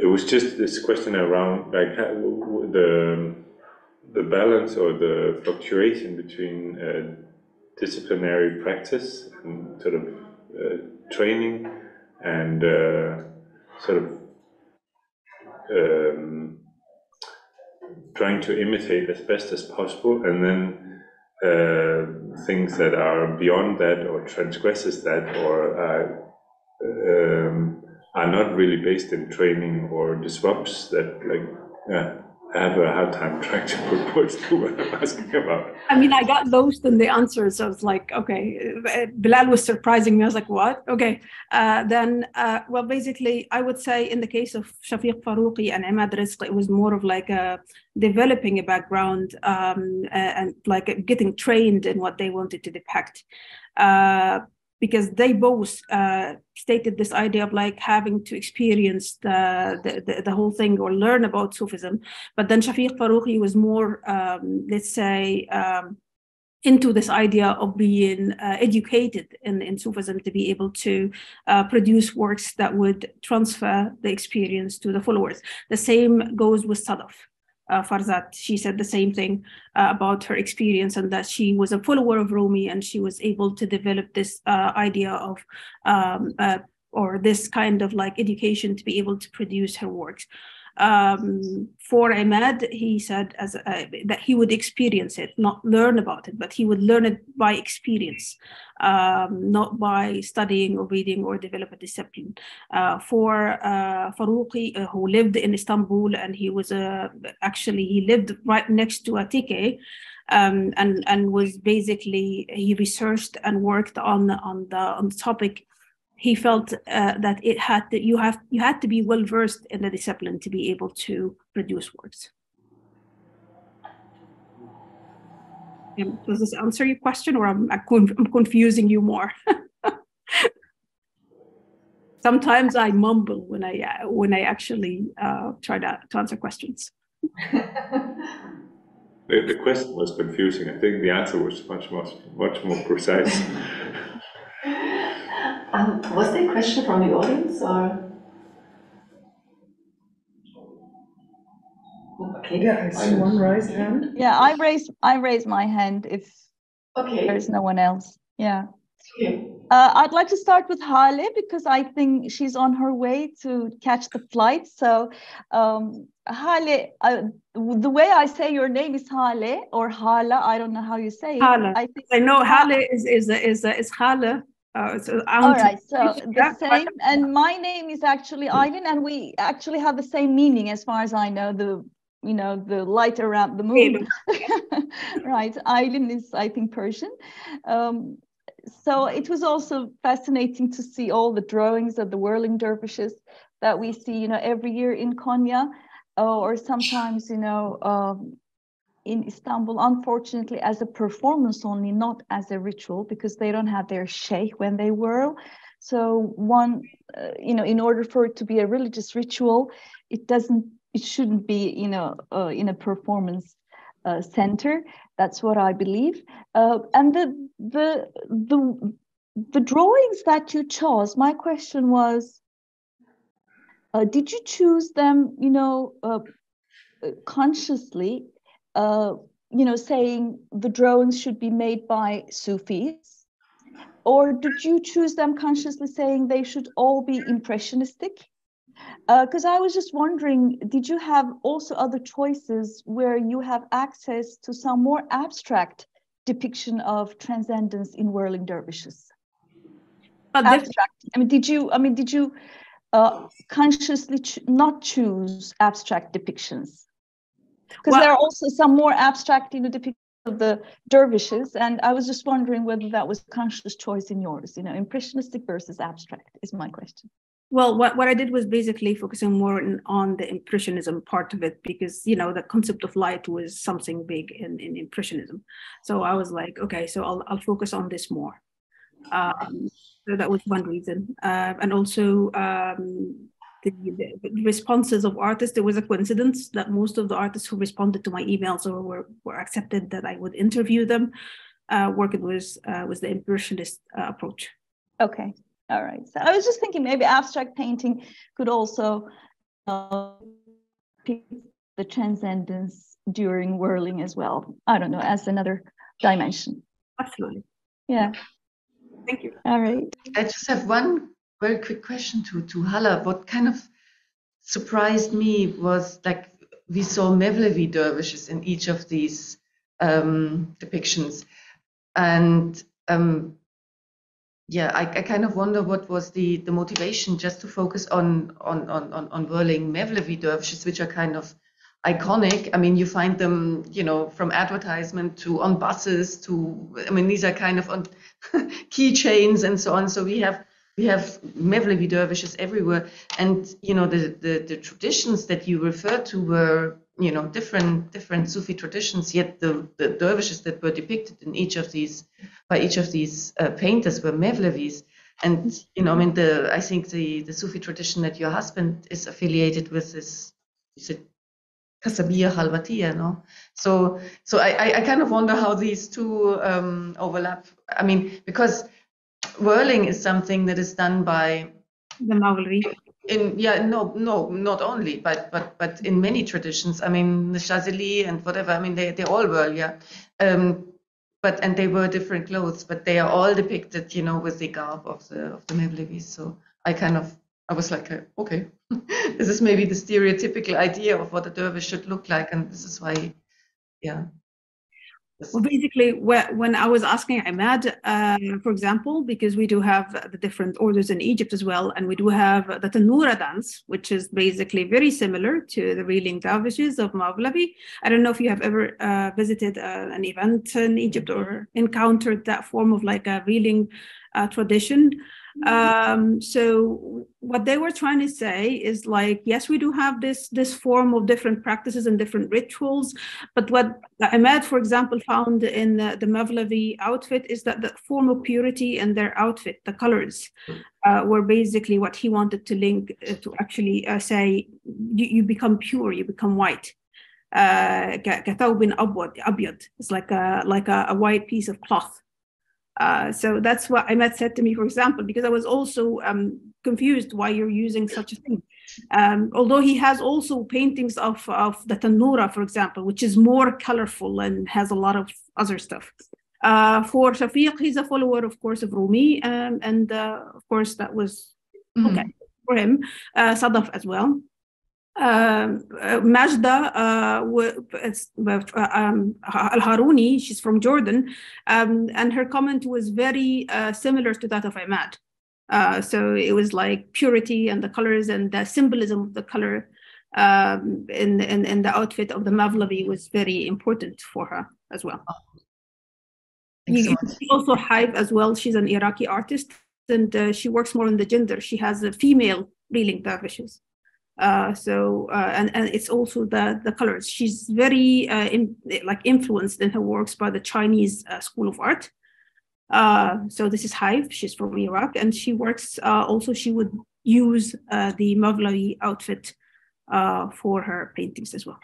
it was just this question around like the balance or the fluctuation between disciplinary practice and sort of training and sort of trying to imitate as best as possible, and then things that are beyond that or transgresses that or are not really based in training or disrupts that, like, I have a hard time trying to put words to what I'm asking about. I mean, I got lost in the answers. I was like, okay, Bilal was surprising me. I was like, what? Okay. Well, basically, I would say in the case of Shafiq Farouqi and Imad Rizq, it was more of like developing a background and like getting trained in what they wanted to depict. Because they both stated this idea of like having to experience the whole thing or learn about Sufism. But then Shafiq Farouqi was more, let's say, into this idea of being educated in Sufism to be able to produce works that would transfer the experience to the followers. The same goes with Sadaf. Farzad, she said the same thing about her experience, and that she was a follower of Rumi, and she was able to develop this idea of or this kind of like education to be able to produce her works. For Imad, he said that he would experience it, not learn about it, but he would learn it by experience, not by studying or reading or develop a discipline. For Farouqi, who lived in Istanbul, and he was actually he lived right next to Atike, and was basically, he researched and worked on the topic. He felt that you had to be well versed in the discipline to be able to produce works. Does this answer your question, or I'm confusing you more? Sometimes I mumble when I actually try to answer questions. The question was confusing. I think the answer was much more precise. Was there a question from the audience, or? Okay. Yeah, I see one raised hand. Yeah, I raised my hand if there's no one else. Yeah. Okay. I'd like to start with Hala, because I think she's on her way to catch the flight. So, Hala, the way I say your name is Hala or Hala. I don't know how you say it. Hala. I know Hala is Hala. All right, so the same, and my name is actually Aylin, and we actually have the same meaning as far as I know. The light around the moon. Right, Aylin is, I think, Persian. So it was also fascinating to see all the drawings of the whirling dervishes that we see, every year in Konya, or sometimes, in Istanbul, unfortunately, as a performance only, not as a ritual, because they don't have their sheikh when they whirl. So one, in order for it to be a religious ritual, it shouldn't be, in a performance center. That's what I believe. And the drawings that you chose, my question was, did you choose them, consciously? Saying the drawings should be made by Sufis, or did you choose them consciously saying they should all be impressionistic? Because I was just wondering, did you have also other choices where you have access to some more abstract depiction of transcendence in whirling dervishes? Abstract. Did you consciously not choose abstract depictions? Because there are also some more abstract depictions of the dervishes, and I was just wondering whether that was a conscious choice in yours. Impressionistic versus abstract is my question. Well, what I did was basically focusing more on the Impressionism part of it, because the concept of light was something big in Impressionism. So I was like, okay, so I'll focus on this more. So that was one reason, and also the responses of artists. There was a coincidence that most of the artists who responded to my emails or were accepted that I would interview them. Working was the Impressionist approach. Okay. All right. So I was just thinking maybe abstract painting could also the transcendence during whirling as well. I don't know, as another dimension. Absolutely. Yeah. Thank you. All right. I just have one very quick question to Hala. What kind of surprised me was, like, we saw Mevlevi dervishes in each of these depictions, and yeah, I kind of wonder what was the motivation just to focus on whirling Mevlevi dervishes, which are kind of iconic. I mean, you find them, you know, from advertisement to on buses to, I mean, these are kind of on keychains and so on. So we have Mevlevi dervishes everywhere, and you know, the traditions that you referred to were, you know, different Sufi traditions. Yet the dervishes that were depicted in each of these painters were Mevlevis. And you know, I mean, I think the Sufi tradition that your husband is affiliated with is it Kasabiya Halwatiya, no? So I kind of wonder how these two overlap. I mean, because whirling is something that is done by The Mawlvi. Not only, but in many traditions. I mean, the Shazili and whatever. I mean, they all whirl, yeah. And they wear different clothes, but they are all depicted, you know, with the garb of the Mevlevis. So I was like, okay, this is maybe the stereotypical idea of what a dervish should look like, and this is why, yeah. Well, basically, when I was asking Ahmad, for example, because we do have the different orders in Egypt as well, and we do have the Tanura dance, which is basically very similar to the reeling dervishes of Mawlavi. I don't know if you have ever visited an event in Egypt or encountered that form of like a reeling tradition. So what they were trying to say is like, yes, we do have this form of different practices and different rituals, but what Ahmad, for example, found in the Mevlevi outfit is that the form of purity in their outfit, the colors, were basically what he wanted to link to actually say, you become pure, you become white. كثوب أبيض. It's like a white piece of cloth. So that's what Ahmad said to me, for example, because I was also confused why you're using such a thing. Although he has also paintings of the Tanura, for example, which is more colorful and has a lot of other stuff. For Shafiq, he's a follower, of course, of Rumi, and of course that was okay for him. Sadaf as well. Majda Al-Haruni, she's from Jordan, and her comment was very similar to that of Ahmad. So it was like purity and the colors and the symbolism of the color in the outfit of the Mavlavi was very important for her as well. Also Haib as well, she's an Iraqi artist, and she works more on the gender. She has a female reeling dervishes. And it's also the colors. She's very influenced in her works by the Chinese school of art. So this is Haif. She's from Iraq, and she works also. She would use the Mavlavi outfit for her paintings as well.